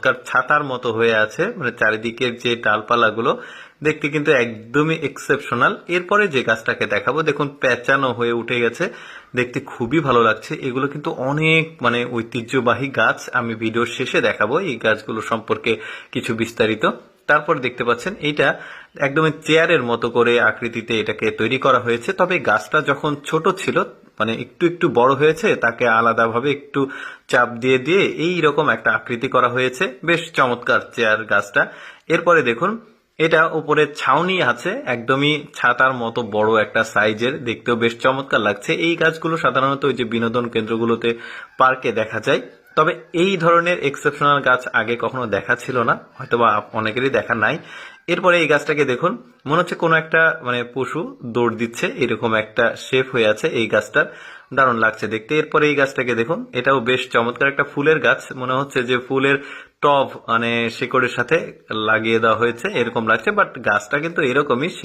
চমৎকার ছাতার মতো হয়ে আছে, মানে চারিদিকের যে ডালপালাগুলো দেখতে কিন্তু একদমই এক্সেপশনাল। এরপরে যে গাছটাকে দেখাবো, দেখুন পেঁচানো হয়ে উঠে গেছে, দেখতে খুবই ভালো লাগছে। এগুলো কিন্তু অনেক মানে ঐতিহ্যবাহী গাছ, আমি ভিডিওর শেষে দেখাবো এই গাছগুলো সম্পর্কে কিছু বিস্তারিত। তারপর দেখতে পাচ্ছেন এইটা একদমই চেয়ারের মতো করে আকৃতিতে এটাকে তৈরি করা হয়েছে, তবে গাছটা যখন ছোট ছিল মানে একটু একটু বড় হয়েছে, তাকে আলাদাভাবে একটু চাপ দিয়ে দিয়ে এই রকম একটা আকৃতি করা হয়েছে। বেশ চমৎকার চেয়ার গাছটা। এরপরে দেখুন এটা উপরে ছাউনি আছে, একদমই ছাতার মতো বড় একটা সাইজের, দেখতেও বেশ চমৎকার লাগছে। এই গাছগুলো সাধারণত ওই যে বিনোদন কেন্দ্রগুলোতে, পার্কে দেখা যায়। তবে এই ধরনের এক্সেপশনাল গাছ আগে কখনো দেখা ছিল না, হয়তোবা অনেকেরই দেখা নাই। এরপরে এই গাছটাকে দেখুন, মনে হচ্ছে কোনো একটা মানে পশু দৌড় দিচ্ছে, এরকম একটা শেপ হয়ে আছে এই গাছটার, দারুণ লাগছে দেখতে। এরপরে এই গাছটাকে দেখুন, এটাও বেশ চমৎকার একটা ফুলের গাছ, মনে হচ্ছে যে ফুলের টব মানে শিকড়ের সাথে লাগিয়ে দেওয়া হয়েছে এরকম লাগছে, বাট গাছটা কিন্তু এরকমই।